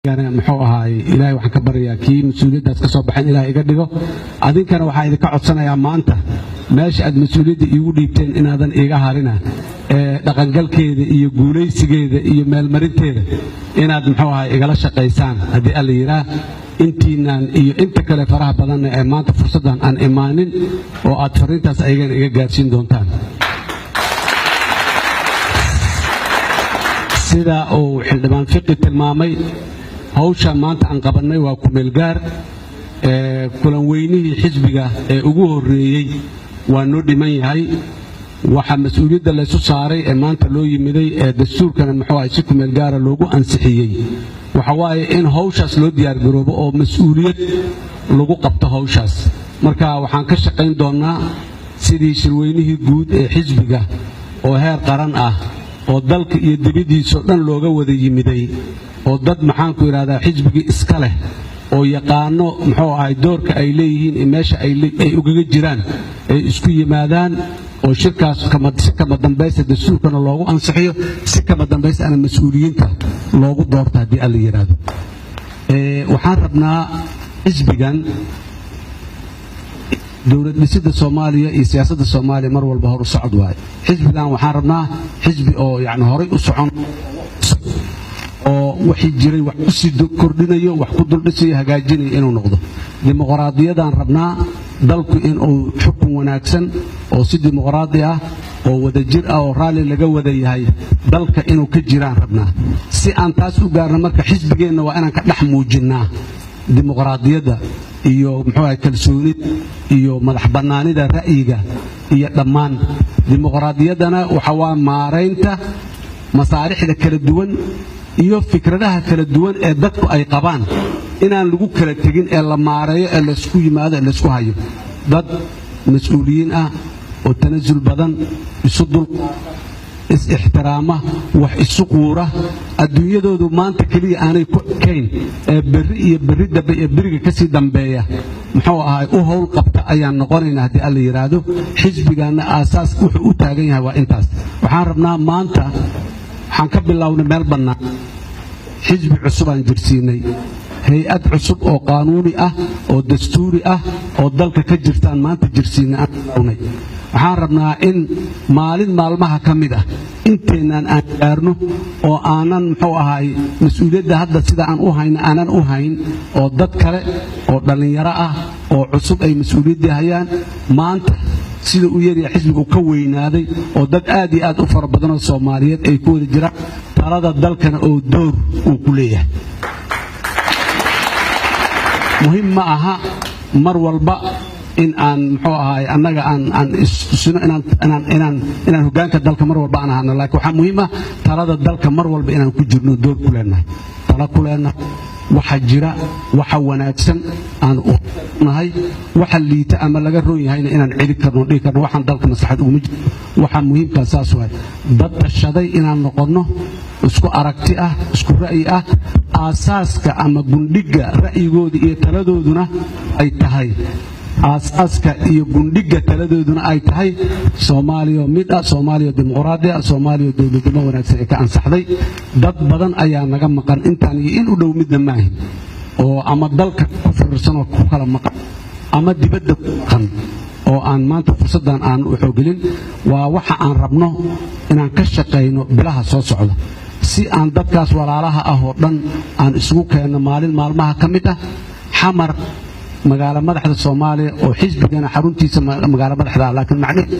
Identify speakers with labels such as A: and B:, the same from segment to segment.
A: أنا محوها إلهي وحكبر يا كي مسؤولية داس كسب حين إلهي قدقه أذن كانوا حايد كعصنا يا مانته ماشي أد مسؤولية يقولي بتن إن هذا إيجا هارنا دقنقل كده يقولي سجده يمال مريض كده إن هذا محوها إيجا شقيسان هذه اللي يراه أنت كلا فرح بدنا مانته فرصة أن إيمانين وأتفرين تاس إيجا جالسين دونتان سيدا أو حلمان فقه المامي hawsha maanta aan qabanay waa ku meel gaar kulan weynihii xisbiga ee ugu horeeyay waa noo dhiman yahay waxa mas'uuliyadda la soo saaray ee maanta loo yimiday ee dastuurkana muxuu ahay si ku meel gaar loogu ansixiyay waxa waaye in hawshaas loo diyaar garoobo oo mas'uuliyad lagu qabto hawshaas marka waxaan ka shaqayn doonaa sidii shirweynihii guud ee xisbiga oo heer qaran ah oo dalka iyo dibadiisa dhan looga wada yimiday oo dad maxaan ku yiraahdaa xisbigii iska leh oo yaqaano muxuu ahay doorka ay leeyihiin in meesha ay ugaga jiraan ay isku yimaadaan oo shirkaas kama dambaysta dastuurkana loogu ansixiyo si kama dambaysta ana mas'uuliyiinta loogu doorto haddii alla yiraahdo waxaan rabnaa xisbigan dowlad dhisida Soomaaliya iyo siyaasadda Soomaaliya mar walba hor u socod waay xisbigan waxaan rabnaa xisbi oo yacni horay u socon oo wixii jiray wax u sii kordhinayo wax ku duldhisayo hagaajinayo inuu noqdo dimuqraadiyadan rabnaa dalku inuu xukun wanaagsan oo si dimuqraadi ah oo wada jir ah oo raali laga wada yahay dalka inuu ka jiraan rabnaa si aan taas u gaarno marka xisbigeena waa inaan ka dhex muujinaa dimuqraadiyadda iyo muxuu ahay kalsoonid iyo madax bannaanida ra'yiga iyo dhammaan dimuqraadiyadana waxa waa maareynta masaarixda kala duwan iyo fikradaha kala duwan ee dadku ay qabaan inaan lagu kala tagin ee la maareeyo ee la isku yimaado la isku hayo dad mas'uuliyiin ah oo tanazul badan isu dul is ixtiraama wax isu quura adduunyadoodu maanta kaliya aanay ku kayn ee berri dambe ee beriga ka sii dambeeya muxuu ahay u howl qabta ayaan noqonaynaa haddii alla yiraahdo xisbigana aasaas wuxuu u taagan yahay waa intaas waxaan rabnaa maanta waxaan ka bilownay meel bannaan xisbi cusub aan jirsiinay hay-ad cusub oo qaanuuni ah oo dastuuri ah oo dalka ka jirtaan maanta jirsiinay aan bilownay waxaan rabnaa in maalin maalmaha ka mid ah inteenaan aan gaarno oo aanan muxuu ahay mas'uuliyadda hadda sida aan u hayno aanan u hayn oo dad kale oo dhallinyaro ah oo cusub ay mas'uuliyadda hayaan maanta sida uu yariya xisbigu ka weynaaday oo dad aad iyo aad u fara badan oo Soomaaliyeed ay ku wada jiraan talada dalkana oo door uu ku leeyahay muhiim ma aha mar walba in aan muxuu ahay annaga aan istusino inaan hoggaanka dalka mar walba aan ahano laakiin waxa muhiim ah talada dalka mar walba inaan ku jirno door ku leenahay tala ku leenahay waxa jira waxa wanaagsan aan u nahay waxa liita ama laga roon yahayna inaan cili karno dhigi karno waxaan dalka maslaxad ugu jiro waxa muhiimka saas waay dad tashaday inaan noqono isku aragti ah isku ra'yi ah aasaaska ama gundhiga ra'yigooda iyo taladooduna ay tahay aasaaska iyo gundhiga taladooduna ay tahay Soomaaliya mid ah Soomaaliya dimuqraadi ah Soomaaliya dawladnimo wanaagsan ee ka ansaxday dad badan ayaa naga maqan intaan iyo in u dhow midna maahin oo ama dalka ku fiirsan oo ku kala maqan ama dibadda ku maqan oo aan maanta fursadan aan u xoogelin waa waxa aan rabno inaan ka shaqeyno bilaha soo socda si aan dadkaas walaalaha ah oo dhan aan isugu keenno maalin maalmaha ka mid ah xamar magaala madaxda Soomaaliya oo xisbigana xaruntiisa magaala madaxda laakiin macnaheedu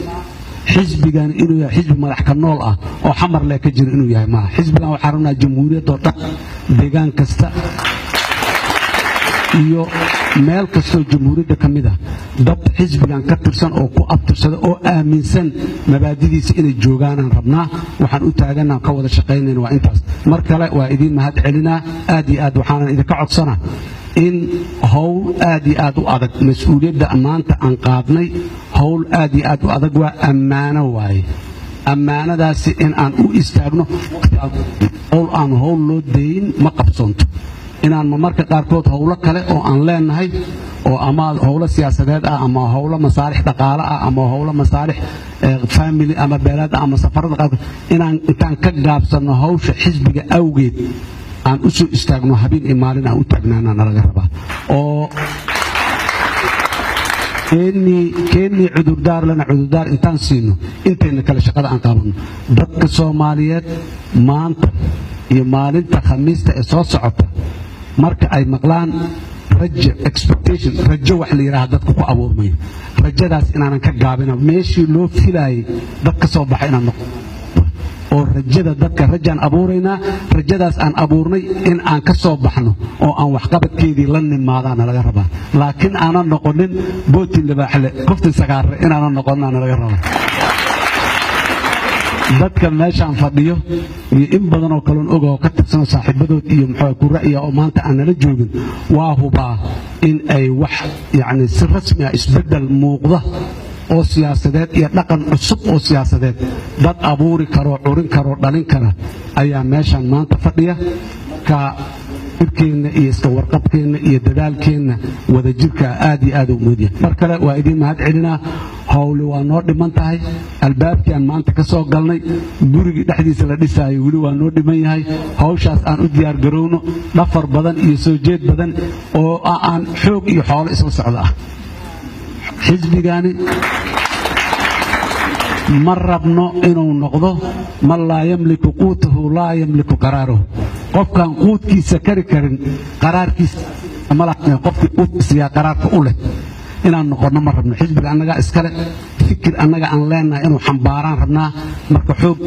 A: xisbigan inuu yahay xisbi madax ka nool ah oo xamar leh ka jiro inuu yahay ma xisbigan waxa rabnaa jamhuuriyadda oo dhan deegaan kasta iyo meel kasta oo jamhuuriyadda ka mid ah dad xisbigan ka tirsan oo ku abtirsada oo aaminsan mabaadidiisa inay joogaan aan rabnaa waxaan u taaganaa ka wada shaqeynayna waa intaas mar kale waa idin mahad celinaa aad iyo aad waxaan idinka codsanaa in hawl aad iyo aad u adag mas'uuliyadda maanta aan qaadnay hawl aad iyo aad u adag waa ammaano waaye ammaanadaasi in aan u istaagno hawl loo dayn ma qabsoonto inaan marka qaarkood hawlo kale oo aan leenahay oo ama hawlo siyaasadeed ah ama hawlo masaalix dhaqaale ah ama hawlo masaalix family ama beelad ama safarada qaarkood inaan ka gaabsano hawsha xisbiga awgeed aan u soo istaagno habeen iyo maalin aan u taagnaana nalaga rabaa oo keenii cudurdaar lana cudurdaar intaan siino intayna kale shaqada aan qabanno dadka Soomaaliyeed maanta iyo maalinta Khamiista ee soo socota marka ay maqlaan rajo expectation rajo wax la yiraahdo dadku ku abuurmay rajadaas inaanan ka gaabina meeshii loo filayay dadka soo baxay inaan noqono oo rajada dadka rajaan abuuraynaa rajadaas aan abuurnay in aan ka soo baxno oo aan wax qabadkeedii la nimaadana laga rabaa laakiin aanan noqonin bootin libaaxle qofti sagaar inaanan noqonana laga rabaa dadka meeshaan fadhiyo iyo in badan oo kale oo ka tirsan saaxiibadood iyo muxuu ku ra'yi oo maanta aan la joogin waa hubaa in ay wax yaani si rasmi ah isbedel muuqda oo siyaasadeed iyo dhaqan cusub oo siyaasadeed dad abuuri karo curin karo dhalin kara ayaa meeshaan maanta fadhiya ka irkeena iyo iska warqabkeena iyo dadaalkeena wada jirka aad iyo aad u muudiyay mar kale waa idin mahad celinaa hawli waa noo dhiman tahay albaabkii aan maanta ka soo galnay gurigii dhexdiisa la dhisaayo weli waa noo dhiman yahay hawshaas aan u diyaar garowno dhafar badan iyo soo jeed badan oo aan xoog iyo xoolo isla socda ah xisbigani ma rabno inuu noqdo man laa yamliku quutahu laa yamliku qaraaruhu qofkaan quudkiisa kari karin qaraarkiisa malaha qofkii quudkiisa qaraarka u leh inaan noqono ma rabno xisbiga annaga iskale fikir annaga aan leenahay inuu xambaaraan rabnaa marka xoog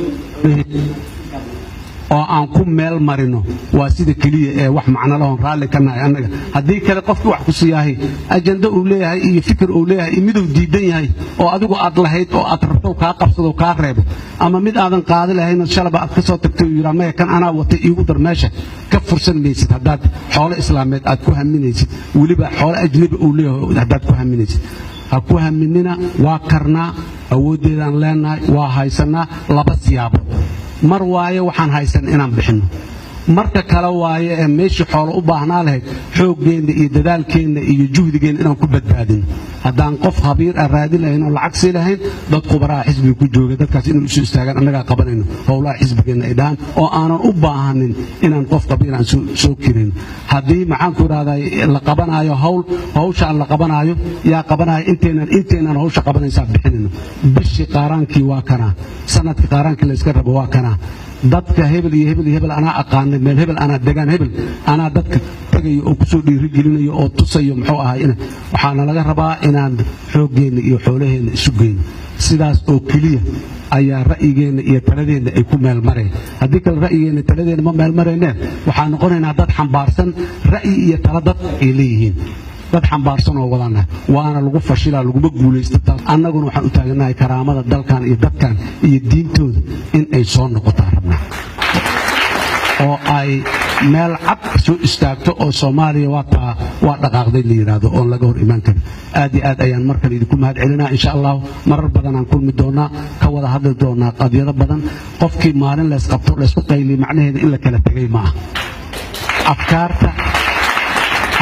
A: oo aan ku meel marino waa sida kaliya ee wax macno leh oo raalli ka nahay annaga haddii kale qofkii wax ku siyahay ajanda uu leeyahay iyo fikir uu leeyahay iyo mid uu diidan yahay oo adigu aad lahayd oo aad rabto ka qabsado ka reebo ama mid aadan qaadi lahayn shalaba aad ka soo tagtay yiraahdo ma kan ana watay iigu dar meesha ka fursan maysid haddaad xoolo islaameed aad ku haminaysid waliba xoolo ajnabi uu leeyahay haddaad ku haminaysid ha ku haminina waa karnaa awoodeedaan leenahay waa haysanaa laba siyaabo mar waaye waxaan haysan inaan bixino marka kale waaye ee meeshii xoolo u baahnaa lahayd xooggeena iyo dadaalkeena iyo juhdigeena inaan ku badbaadino haddaan qof khabiir ah raadin lahayn oo lacag sii lahayn dad khubaraha xisbiga ku jooga dadkaas inay isu istaagaan annagaa qabanayno howlaha xisbigeena ay dhahaan oo aanan u baahanin inaan qof khabiir aan soo kirin haddii maxaan ku idhahdaa la qabanaayo hawshaan la qabanaayo yaa qabanaayo inteenaan hawsha qabanaysaa bixinayno bishii qaaraankii waa kanaa sanadkii qaaraankii la iska rabo waa kanaa dadka hebel iyo hebel iyo hebel anaa aqaanay meel hebel anaa degaan hebel anaa dadka tagayo oo kusoo dhiirigelinayo oo tusayo muxuu ahaa waxaana laga rabaa inaan xooggeena iyo xoolaheena isu geyno sidaas oo keliya ayaa ra'yigeena iyo taladeena ay ku meel mareen haddii kale ra'yigeena taladeena ma meel mareyneen waxaan noqonaynaa dad xambaarsan ra'yi iyo tala dad ay leeyihiin dad xambaarsan oo wadana waana lagu fashilaa laguma guulaysto annaguna waxaan u taaganahay karaamada dalkan iyo dadkan iyo diintooda in ay soo noqotaan rabnaa oo ay meel cad soo istaagto oo Soomaaliya waa dhaqaaqday la yiraahdo oo laga hor iman karo aad iyo aad ayaan markale idinku mahad celinaa insha Allah marar badan aan kulmi doonaa ka wada hadli doonaa qadiyado badan qofkii maalin la isqabto la isku qayli macnaheedu in la kala tagay ma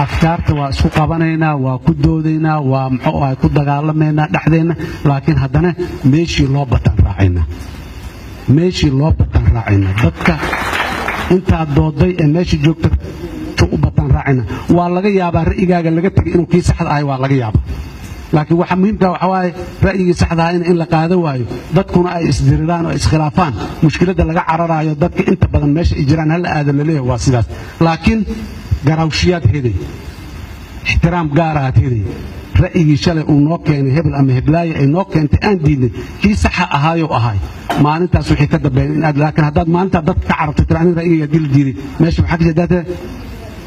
A: afkaarta waa isku qabanaynaa waa ku doodaynaa waa muxuu ahay ku dagaalamaynaa dhexdeena laakiin haddana meeshii loo bataan raacayna dadka inta dooday ee meeshii joogta u bataan raacayna waa laga yaabaa ra'yigaaga laga tagay inuu kii saxda ahay waa laga yaabaa laakiin waxa muhiimka waxa waaye ra'yigii saxda ah in la qaado waayo dadkuna ay isdiriraan oo iskhilaafaan mushkiladda laga cararaayo dadka inta badan meesha ay jiraan hal aad la leeyahay waa sidaas laakiin garawshiyaad heday ixtiraam gaar ah heday ra'yigii shalay uu noo keenay hebel ama heblaaye ay noo keentay aan diidnay kii saxa ahaayo ahay maalintaas wixii ka dambeeyay in aad laakiin haddaad maalinta dad ka carabto tiraan ra'yiga dil diiday meesha waxa ka jeedaa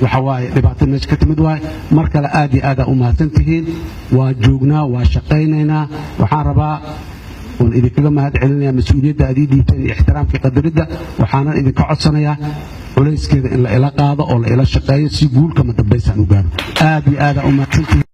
A: waxa waaye dhibaato meesha ka timid waaye mar kale aad iyo aad u mahadsantihiin waa joognaa waa shaqaynaynaa waxaan rabaa oon idinkaga mahad celinayaa mas-uuliyadda aad ii dhiibteen iyo ixtiraamkii qadaridda waxaanan idinka codsanayaa culayskeeda in la ila qaado oo la ila shaqeeyo si guulka ma dambaysaan u gaaro aad iyo aad u mahadsantihiin